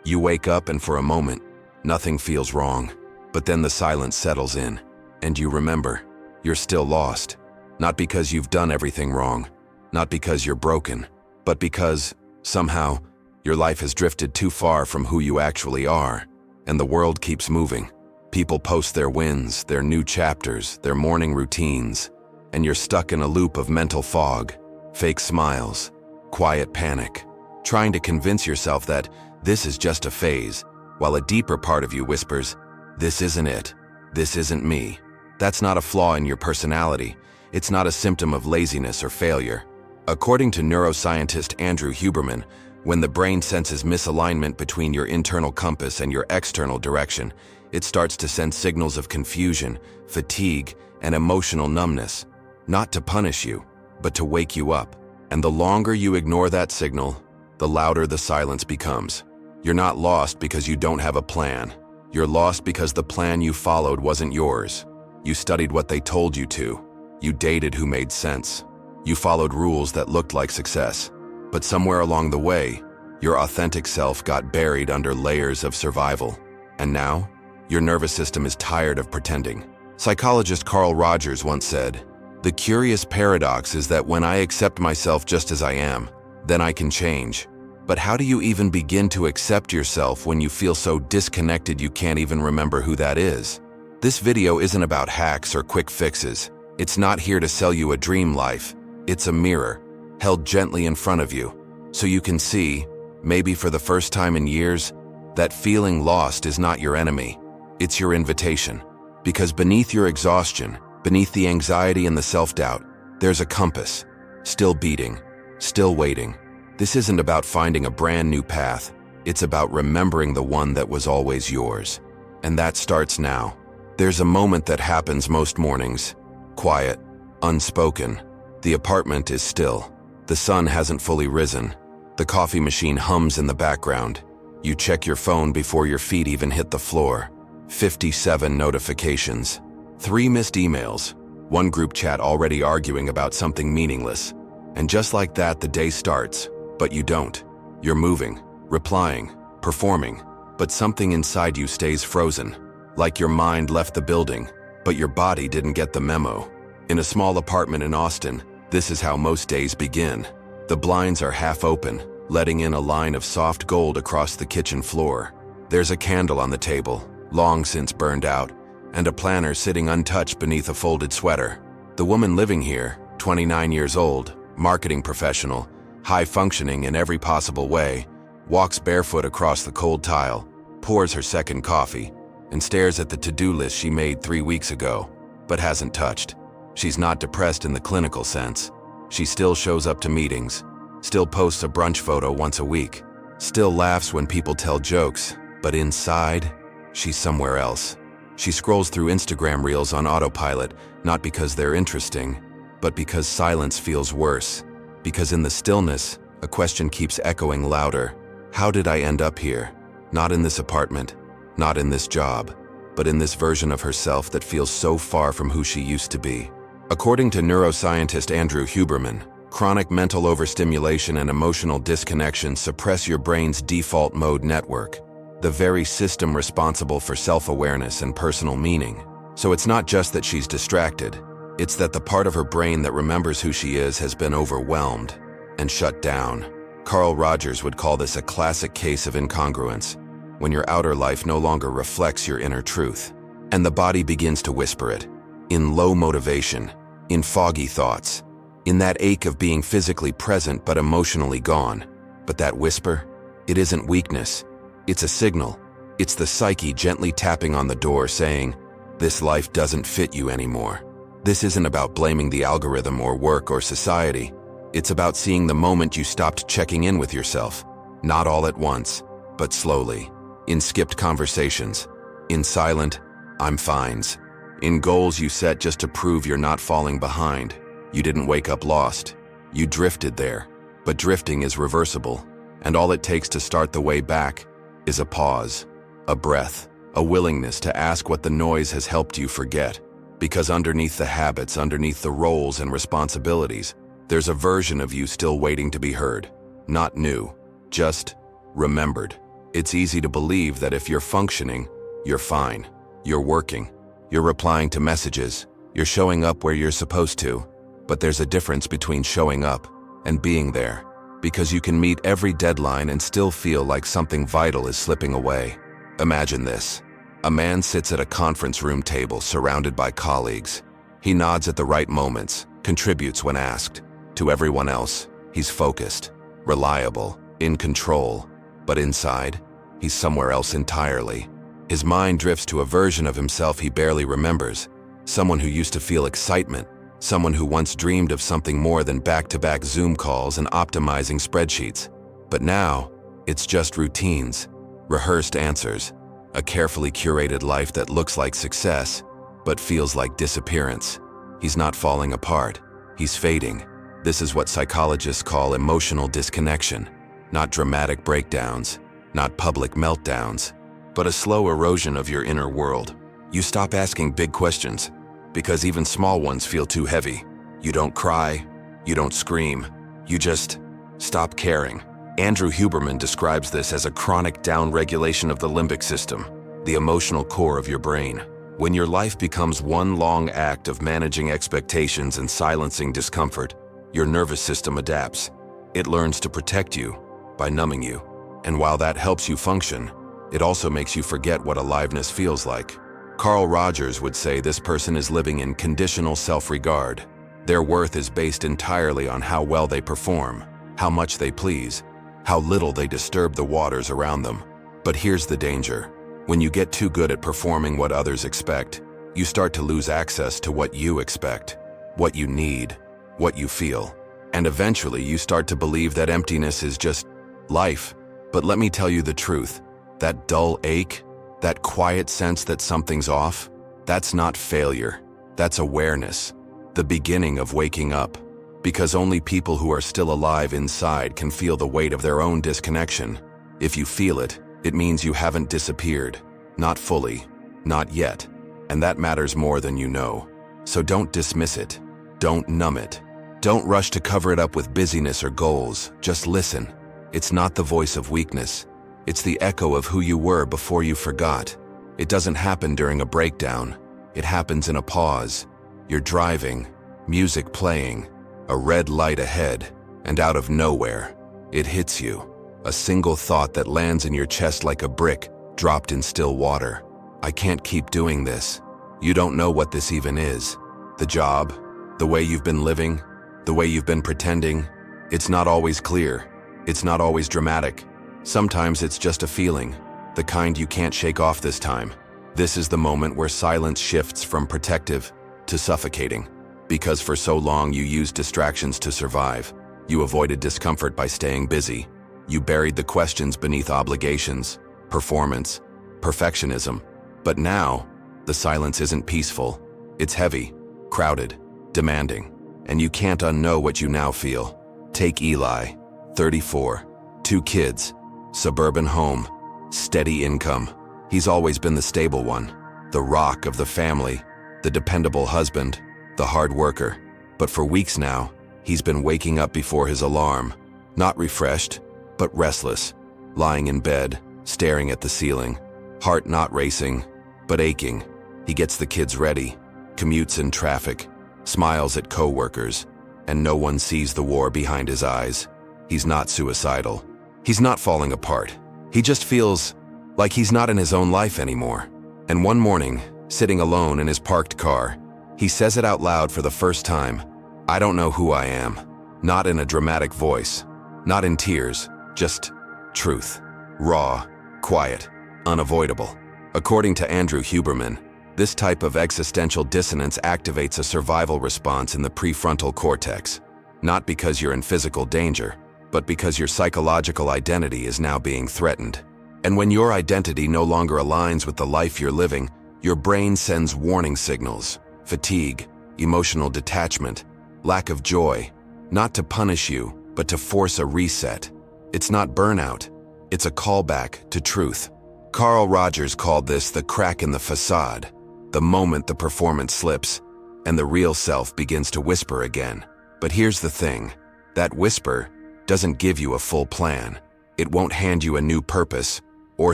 You wake up and for a moment, nothing feels wrong. But then the silence settles in, and you remember, you're still lost. Not because you've done everything wrong, not because you're broken, but because, somehow, your life has drifted too far from who you actually are, and the world keeps moving. People post their wins, their new chapters, their morning routines, and you're stuck in a loop of mental fog, fake smiles, quiet panic, trying to convince yourself that this is just a phase, while a deeper part of you whispers, "This isn't it. This isn't me." That's not a flaw in your personality. It's not a symptom of laziness or failure. According to neuroscientist Andrew Huberman, when the brain senses misalignment between your internal compass and your external direction, it starts to send signals of confusion, fatigue, and emotional numbness, not to punish you, but to wake you up. And the longer you ignore that signal, the louder the silence becomes. You're not lost because you don't have a plan. You're lost because the plan you followed wasn't yours. You studied what they told you to. You dated who made sense. You followed rules that looked like success. But somewhere along the way, your authentic self got buried under layers of survival. And now, your nervous system is tired of pretending. Psychologist Carl Rogers once said, "The curious paradox is that when I accept myself just as I am, then I can change. But how do you even begin to accept yourself when you feel so disconnected you can't even remember who that is?" This video isn't about hacks or quick fixes. It's not here to sell you a dream life. It's a mirror, held gently in front of you, so you can see, maybe for the first time in years, that feeling lost is not your enemy. It's your invitation. Because beneath your exhaustion, beneath the anxiety and the self-doubt, there's a compass, still beating, still waiting. This isn't about finding a brand new path. It's about remembering the one that was always yours. And that starts now. There's a moment that happens most mornings. Quiet, unspoken. The apartment is still. The sun hasn't fully risen. The coffee machine hums in the background. You check your phone before your feet even hit the floor. 57 notifications. 3 missed emails. 1 group chat already arguing about something meaningless. And just like that, the day starts. But you don't. You're moving, replying, performing. But something inside you stays frozen. Like your mind left the building, but your body didn't get the memo. In a small apartment in Austin, this is how most days begin. The blinds are half open, letting in a line of soft gold across the kitchen floor. There's a candle on the table, long since burned out, and a planner sitting untouched beneath a folded sweater. The woman living here, 29 years old, marketing professional, high-functioning in every possible way, walks barefoot across the cold tile, pours her second coffee, and stares at the to-do list she made 3 weeks ago, but hasn't touched. She's not depressed in the clinical sense. She still shows up to meetings, still posts a brunch photo once a week, still laughs when people tell jokes, but inside, she's somewhere else. She scrolls through Instagram reels on autopilot, not because they're interesting, but because silence feels worse. Because in the stillness, a question keeps echoing louder. How did I end up here? Not in this apartment, not in this job, but in this version of herself that feels so far from who she used to be. According to neuroscientist Andrew Huberman, chronic mental overstimulation and emotional disconnection suppress your brain's default mode network, the very system responsible for self-awareness and personal meaning. So it's not just that she's distracted, it's that the part of her brain that remembers who she is has been overwhelmed and shut down. Carl Rogers would call this a classic case of incongruence, when your outer life no longer reflects your inner truth, and the body begins to whisper it, in low motivation, in foggy thoughts, in that ache of being physically present but emotionally gone. But that whisper, it isn't weakness, it's a signal. It's the psyche gently tapping on the door saying, this life doesn't fit you anymore. This isn't about blaming the algorithm or work or society. It's about seeing the moment you stopped checking in with yourself, not all at once, but slowly, in skipped conversations, in silent, I'm fines, in goals you set just to prove you're not falling behind. You didn't wake up lost. You drifted there, but drifting is reversible, and all it takes to start the way back is a pause, a breath, a willingness to ask what the noise has helped you forget. Because underneath the habits, underneath the roles and responsibilities, there's a version of you still waiting to be heard. Not new, just remembered. It's easy to believe that if you're functioning, you're fine. You're working. You're replying to messages. You're showing up where you're supposed to. But there's a difference between showing up and being there, because you can meet every deadline and still feel like something vital is slipping away. Imagine this. A man sits at a conference room table surrounded by colleagues. He nods at the right moments, contributes when asked. To everyone else, he's focused, reliable, in control. But inside, he's somewhere else entirely. His mind drifts to a version of himself he barely remembers, someone who used to feel excitement, someone who once dreamed of something more than back-to-back Zoom calls and optimizing spreadsheets. But now, it's just routines, rehearsed answers, a carefully curated life that looks like success, but feels like disappearance. He's not falling apart, he's fading. This is what psychologists call emotional disconnection. Not dramatic breakdowns, not public meltdowns, but a slow erosion of your inner world. You stop asking big questions, because even small ones feel too heavy. You don't cry, you don't scream, you just stop caring. Andrew Huberman describes this as a chronic downregulation of the limbic system, the emotional core of your brain. When your life becomes one long act of managing expectations and silencing discomfort, your nervous system adapts. It learns to protect you by numbing you. And while that helps you function, it also makes you forget what aliveness feels like. Carl Rogers would say this person is living in conditional self-regard. Their worth is based entirely on how well they perform, how much they please, how little they disturb the waters around them. But here's the danger. When you get too good at performing what others expect, you start to lose access to what you expect, what you need, what you feel. And eventually you start to believe that emptiness is just life. But let me tell you the truth. That dull ache, that quiet sense that something's off, that's not failure. That's awareness. The beginning of waking up. Because only people who are still alive inside can feel the weight of their own disconnection. If you feel it, it means you haven't disappeared. Not fully. Not yet. And that matters more than you know. So don't dismiss it. Don't numb it. Don't rush to cover it up with busyness or goals. Just listen. It's not the voice of weakness. It's the echo of who you were before you forgot. It doesn't happen during a breakdown. It happens in a pause. You're driving, music playing, a red light ahead, and out of nowhere, it hits you. A single thought that lands in your chest like a brick dropped in still water. I can't keep doing this. You don't know what this even is. The job, the way you've been living, the way you've been pretending. It's not always clear. It's not always dramatic. Sometimes it's just a feeling, the kind you can't shake off this time. This is the moment where silence shifts from protective to suffocating. Because for so long you used distractions to survive. You avoided discomfort by staying busy. You buried the questions beneath obligations, performance, perfectionism. But now, the silence isn't peaceful. It's heavy, crowded, demanding. And you can't unknow what you now feel. Take Eli, 34, 2 kids, suburban home, steady income. He's always been the stable one, the rock of the family, the dependable husband, the hard worker. But for weeks now, he's been waking up before his alarm, not refreshed, but restless, lying in bed, staring at the ceiling, heart not racing, but aching. He gets the kids ready, commutes in traffic, smiles at co-workers, and no one sees the war behind his eyes. He's not suicidal. He's not falling apart. He just feels like he's not in his own life anymore. And one morning, sitting alone in his parked car, he says it out loud for the first time. I don't know who I am. Not in a dramatic voice, not in tears, just truth. Raw, quiet, unavoidable. According to Andrew Huberman, this type of existential dissonance activates a survival response in the prefrontal cortex. Not because you're in physical danger, but because your psychological identity is now being threatened. And when your identity no longer aligns with the life you're living, your brain sends warning signals, fatigue, emotional detachment, lack of joy, not to punish you, but to force a reset. It's not burnout, it's a callback to truth. Carl Rogers called this the crack in the facade, the moment the performance slips and the real self begins to whisper again. But here's the thing, that whisper doesn't give you a full plan. It won't hand you a new purpose, or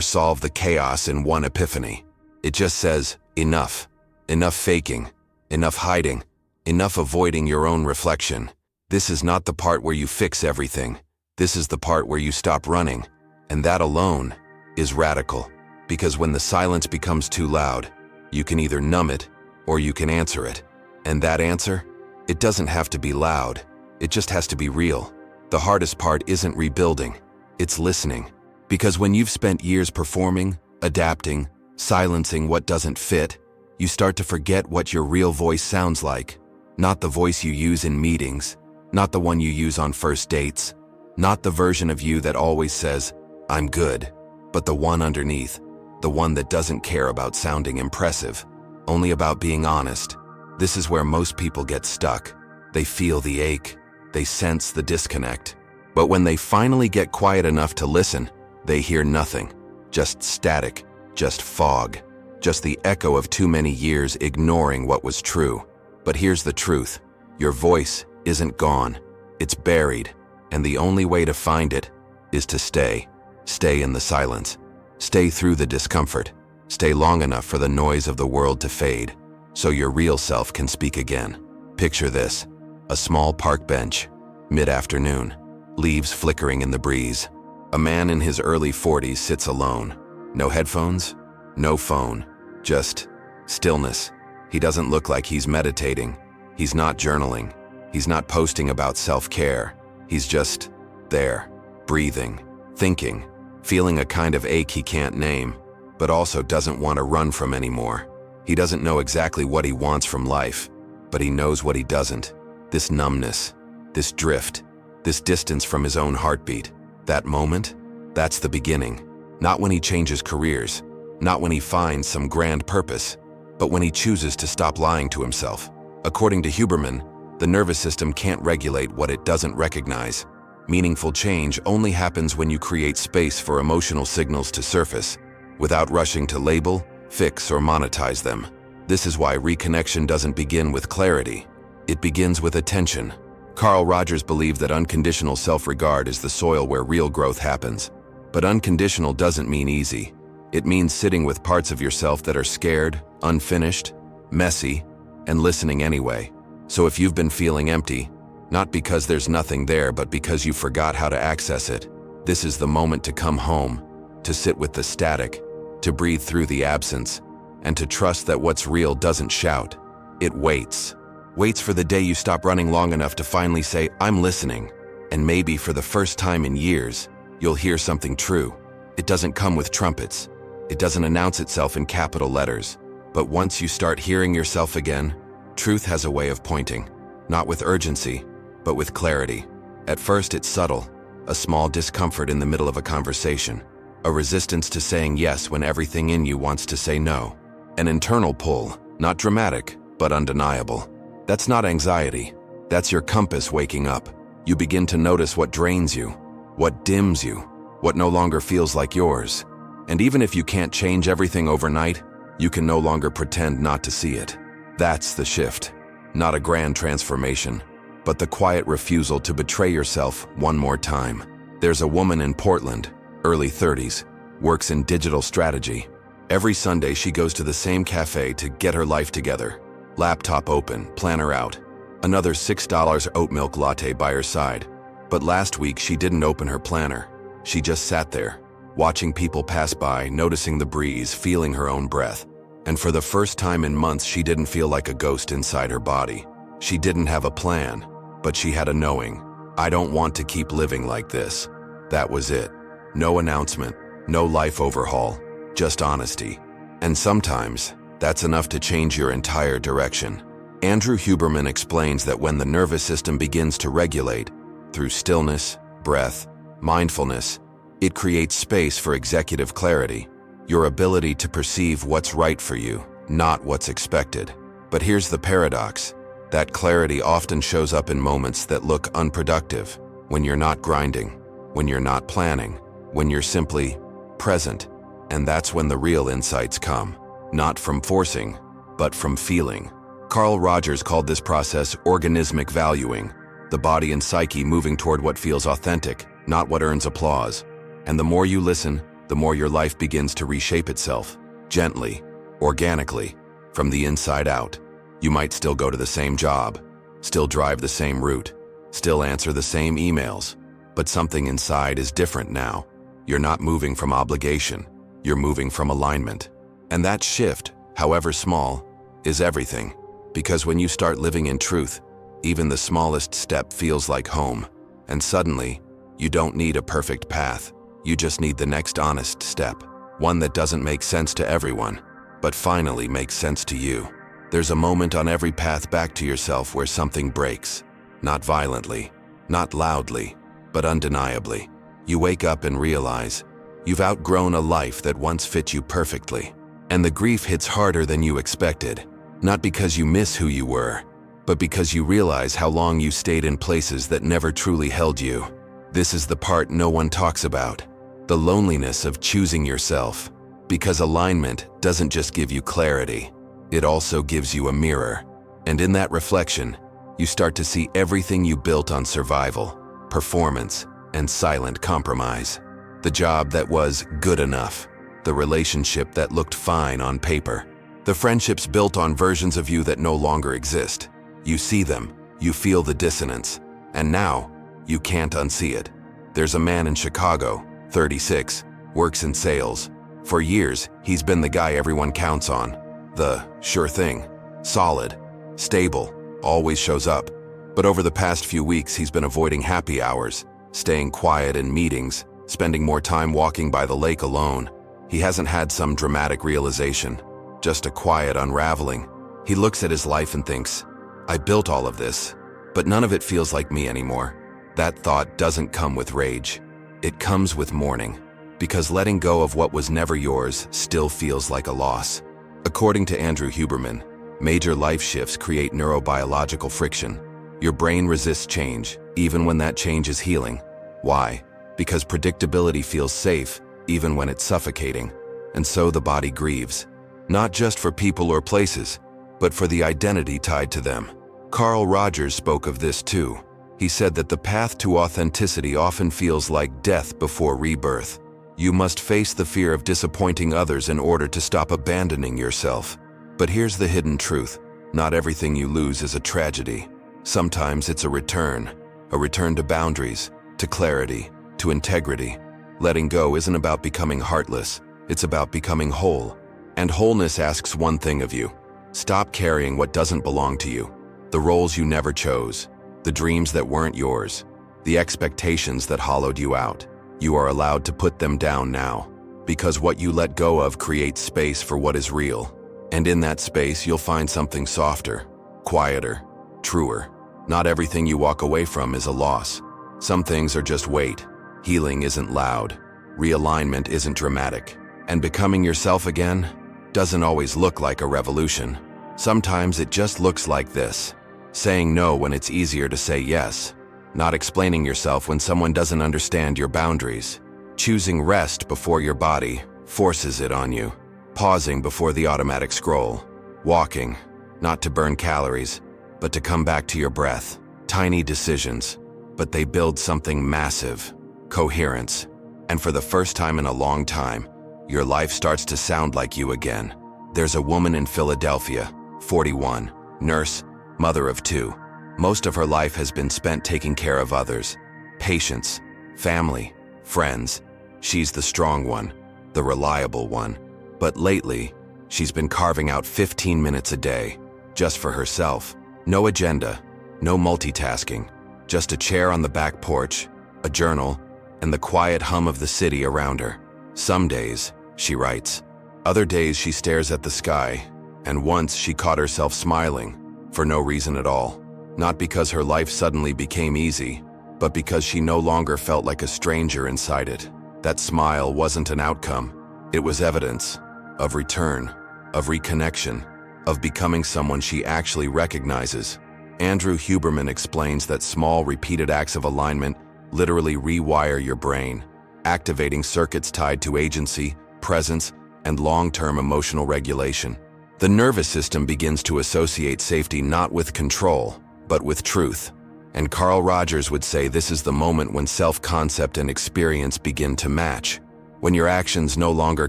solve the chaos in one epiphany. It just says, enough. Enough faking. Enough hiding. Enough avoiding your own reflection. This is not the part where you fix everything. This is the part where you stop running. And that alone is radical. Because when the silence becomes too loud, you can either numb it or you can answer it. And that answer? It doesn't have to be loud. It just has to be real. The hardest part isn't rebuilding. It's listening. Because when you've spent years performing, adapting, silencing what doesn't fit, you start to forget what your real voice sounds like. Not the voice you use in meetings, not the one you use on first dates, not the version of you that always says, "I'm good," but the one underneath, the one that doesn't care about sounding impressive, only about being honest. This is where most people get stuck. They feel the ache, they sense the disconnect. But when they finally get quiet enough to listen, they hear nothing, just static, just fog, just the echo of too many years ignoring what was true. But here's the truth. Your voice isn't gone. It's buried. And the only way to find it is to stay. Stay in the silence. Stay through the discomfort. Stay long enough for the noise of the world to fade, so your real self can speak again. Picture this. A small park bench, mid-afternoon, leaves flickering in the breeze. A man in his early 40s sits alone. No headphones, no phone, just stillness. He doesn't look like he's meditating. He's not journaling. He's not posting about self-care. He's just there, breathing, thinking, feeling a kind of ache he can't name, but also doesn't want to run from anymore. He doesn't know exactly what he wants from life, but he knows what he doesn't. This numbness, this drift, this distance from his own heartbeat. That moment, that's the beginning. Not when he changes careers, not when he finds some grand purpose, but when he chooses to stop lying to himself. According to Huberman, the nervous system can't regulate what it doesn't recognize. Meaningful change only happens when you create space for emotional signals to surface, without rushing to label, fix, or monetize them. This is why reconnection doesn't begin with clarity. It begins with attention. Carl Rogers believed that unconditional self-regard is the soil where real growth happens. But unconditional doesn't mean easy. It means sitting with parts of yourself that are scared, unfinished, messy, and listening anyway. So if you've been feeling empty, not because there's nothing there, but because you forgot how to access it, this is the moment to come home, to sit with the static, to breathe through the absence, and to trust that what's real doesn't shout. It waits. Waits for the day you stop running long enough to finally say, "I'm listening." And maybe for the first time in years, you'll hear something true. It doesn't come with trumpets. It doesn't announce itself in capital letters. But once you start hearing yourself again, truth has a way of pointing, not with urgency, but with clarity. At first it's subtle, a small discomfort in the middle of a conversation, a resistance to saying yes when everything in you wants to say no. An internal pull, not dramatic, but undeniable. That's not anxiety. That's your compass waking up. You begin to notice what drains you, what dims you, what no longer feels like yours. And even if you can't change everything overnight, you can no longer pretend not to see it. That's the shift. Not a grand transformation, but the quiet refusal to betray yourself one more time. There's a woman in Portland, early 30s, works in digital strategy. Every Sunday she goes to the same cafe to get her life together. Laptop open, planner out. Another $6 oat milk latte by her side. But last week she didn't open her planner. She just sat there, watching people pass by, noticing the breeze, feeling her own breath. And for the first time in months, she didn't feel like a ghost inside her body. She didn't have a plan, but she had a knowing. I don't want to keep living like this. That was it. No announcement, no life overhaul, just honesty. And sometimes, that's enough to change your entire direction. Andrew Huberman explains that when the nervous system begins to regulate, through stillness, breath, mindfulness, it creates space for executive clarity, your ability to perceive what's right for you, not what's expected. But here's the paradox. That clarity often shows up in moments that look unproductive, when you're not grinding, when you're not planning, when you're simply present. And that's when the real insights come, not from forcing, but from feeling. Carl Rogers called this process organismic valuing, the body and psyche moving toward what feels authentic, not what earns applause. And the more you listen, the the more your life begins to reshape itself, gently, organically, from the inside out. You might still go to the same job, still drive the same route, still answer the same emails, but something inside is different now. You're not moving from obligation, you're moving from alignment. And that shift, however small, is everything. Because when you start living in truth, even the smallest step feels like home. And suddenly, you don't need a perfect path. You just need the next honest step. One that doesn't make sense to everyone, but finally makes sense to you. There's a moment on every path back to yourself where something breaks. Not violently, not loudly, but undeniably. You wake up and realize you've outgrown a life that once fit you perfectly. And the grief hits harder than you expected. Not because you miss who you were, but because you realize how long you stayed in places that never truly held you. This is the part no one talks about. The loneliness of choosing yourself. Because alignment doesn't just give you clarity, it also gives you a mirror. And in that reflection, you start to see everything you built on survival, performance, and silent compromise. The job that was good enough. The relationship that looked fine on paper. The friendships built on versions of you that no longer exist. You see them, you feel the dissonance, and now, you can't unsee it. There's a man in Chicago, 36, works in sales. For years, he's been the guy everyone counts on. The sure thing, solid, stable, always shows up. But over the past few weeks, he's been avoiding happy hours, staying quiet in meetings, spending more time walking by the lake alone. He hasn't had some dramatic realization, just a quiet unraveling. He looks at his life and thinks, I built all of this, but none of it feels like me anymore. That thought doesn't come with rage. It comes with mourning, because letting go of what was never yours still feels like a loss. According to Andrew Huberman, major life shifts create neurobiological friction. Your brain resists change, even when that change is healing. Why? Because predictability feels safe, even when it's suffocating. And so the body grieves. Not just for people or places, but for the identity tied to them. Carl Rogers spoke of this too. He said that the path to authenticity often feels like death before rebirth. You must face the fear of disappointing others in order to stop abandoning yourself. But here's the hidden truth. Not everything you lose is a tragedy. Sometimes it's a return to boundaries, to clarity, to integrity. Letting go isn't about becoming heartless, it's about becoming whole. And wholeness asks one thing of you. Stop carrying what doesn't belong to you. The roles you never chose, the dreams that weren't yours, the expectations that hollowed you out. You are allowed to put them down now, because what you let go of creates space for what is real. And in that space, you'll find something softer, quieter, truer. Not everything you walk away from is a loss. Some things are just weight. Healing isn't loud. Realignment isn't dramatic. And becoming yourself again doesn't always look like a revolution. Sometimes it just looks like this. Saying no when it's easier to say yes. Not explaining yourself when someone doesn't understand your boundaries. Choosing rest before your body forces it on you. Pausing before the automatic scroll. Walking, not to burn calories, but to come back to your breath. Tiny decisions, but they build something massive. Coherence. And for the first time in a long time, your life starts to sound like you again. There's a woman in Philadelphia, 41, nurse, mother of 2. Most of her life has been spent taking care of others. Patients, family, friends. She's the strong one, the reliable one. But lately, she's been carving out 15 minutes a day, just for herself. No agenda, no multitasking, just a chair on the back porch, a journal, and the quiet hum of the city around her. Some days, she writes. Other days she stares at the sky, and once she caught herself smiling, for no reason at all. Not because her life suddenly became easy, but because she no longer felt like a stranger inside it. That smile wasn't an outcome. It was evidence of return, of reconnection, of becoming someone she actually recognizes. Andrew Huberman explains that small, repeated acts of alignment literally rewire your brain, activating circuits tied to agency, presence, and long-term emotional regulation. The nervous system begins to associate safety not with control, but with truth. And Carl Rogers would say this is the moment when self-concept and experience begin to match, When your actions no longer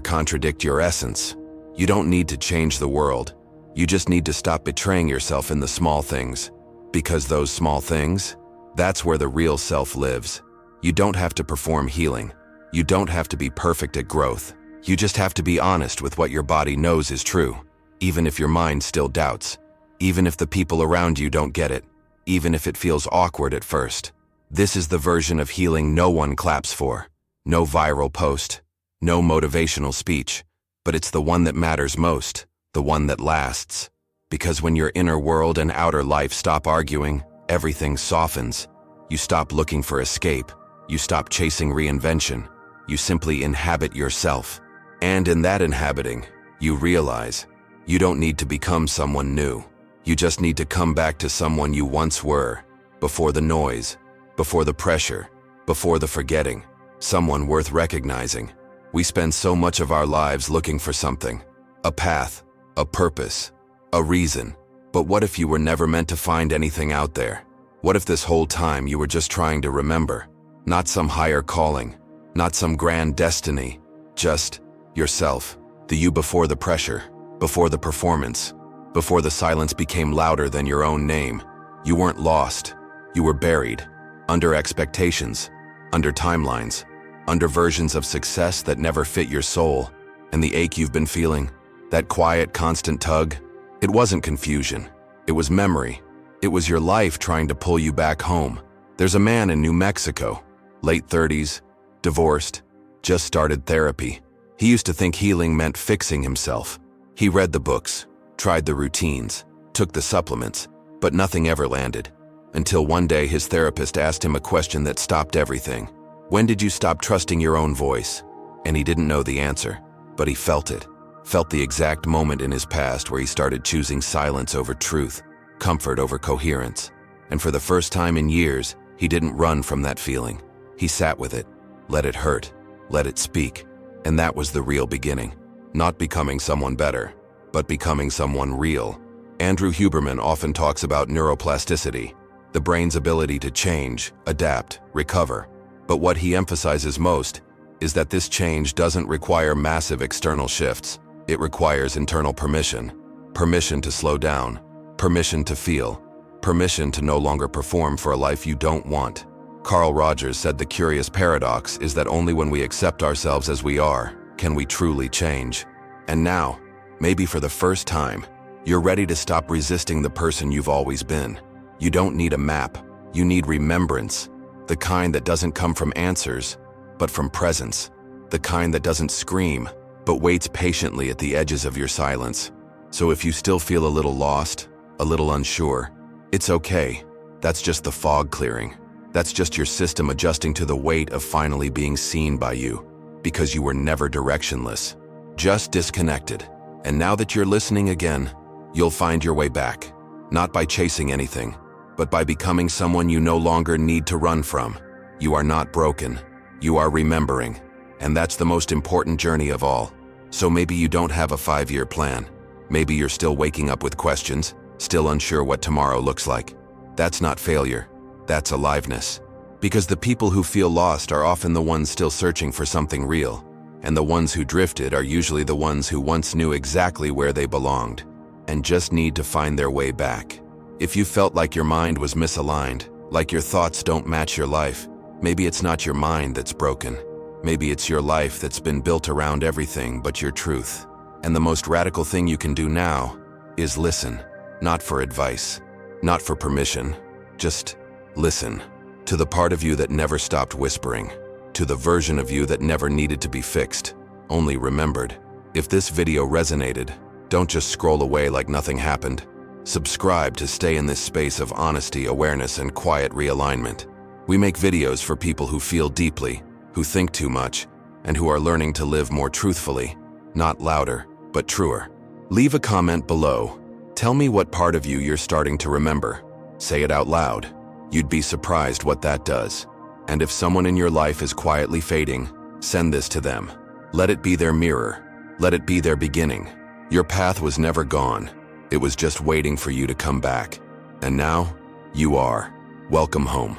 contradict your essence. You don't need to change the world. You just need to stop betraying yourself in the small things. Because those small things, that's where the real self lives. You don't have to perform healing. You don't have to be perfect at growth. You just have to be honest with what your body knows is true, even if your mind still doubts, even if the people around you don't get it, even if it feels awkward at first. This is the version of healing no one claps for. No viral post, no motivational speech, but it's the one that matters most, the one that lasts. Because when your inner world and outer life stop arguing, everything softens. You stop looking for escape. You stop chasing reinvention. You simply inhabit yourself. And in that inhabiting, you realize you don't need to become someone new. You just need to come back to someone you once were, before the noise, before the pressure, before the forgetting, someone worth recognizing. We spend so much of our lives looking for something, a path, a purpose, a reason. But what if you were never meant to find anything out there? What if this whole time you were just trying to remember? Not some higher calling, not some grand destiny, just yourself, the you before the pressure, before the performance, before the silence became louder than your own name. You weren't lost. You were buried, under expectations, under timelines, under versions of success that never fit your soul. And the ache you've been feeling, that quiet, constant tug, it wasn't confusion. It was memory. It was your life trying to pull you back home. There's a man in New Mexico, late 30s, divorced, just started therapy. He used to think healing meant fixing himself. He read the books, tried the routines, took the supplements, but nothing ever landed. Until one day his therapist asked him a question that stopped everything. When did you stop trusting your own voice? And he didn't know the answer, but he felt it. Felt the exact moment in his past where he started choosing silence over truth, comfort over coherence. And for the first time in years, he didn't run from that feeling. He sat with it, let it hurt, let it speak. And that was the real beginning. Not becoming someone better, but becoming someone real. Andrew Huberman often talks about neuroplasticity, the brain's ability to change, adapt, recover. But what he emphasizes most is that this change doesn't require massive external shifts. It requires internal permission. Permission to slow down. Permission to feel. Permission to no longer perform for a life you don't want. Carl Rogers said the curious paradox is that only when we accept ourselves as we are, can we truly change. And now, maybe for the first time, you're ready to stop resisting the person you've always been. You don't need a map. You need remembrance. The kind that doesn't come from answers, but from presence. The kind that doesn't scream, but waits patiently at the edges of your silence. So if you still feel a little lost, a little unsure, it's okay. That's just the fog clearing. That's just your system adjusting to the weight of finally being seen by you, because you were never directionless, just disconnected. And now that you're listening again, you'll find your way back, not by chasing anything, but by becoming someone you no longer need to run from. You are not broken. You are remembering. And that's the most important journey of all. So maybe you don't have a 5-year plan. Maybe you're still waking up with questions, still unsure what tomorrow looks like. That's not failure. That's aliveness. Because the people who feel lost are often the ones still searching for something real. And the ones who drifted are usually the ones who once knew exactly where they belonged and just need to find their way back. If you felt like your mind was misaligned, like your thoughts don't match your life, maybe it's not your mind that's broken. Maybe it's your life that's been built around everything but your truth. And the most radical thing you can do now is listen. Not for advice, not for permission, just listen. To the part of you that never stopped whispering. To the version of you that never needed to be fixed, only remembered. If this video resonated, don't just scroll away like nothing happened. Subscribe to stay in this space of honesty, awareness, and quiet realignment. We make videos for people who feel deeply, who think too much, and who are learning to live more truthfully, not louder, but truer. Leave a comment below. Tell me what part of you you're starting to remember. Say it out loud. You'd be surprised what that does. And if someone in your life is quietly fading, send this to them. Let it be their mirror. Let it be their beginning. Your path was never gone. It was just waiting for you to come back. And now, you are. Welcome home.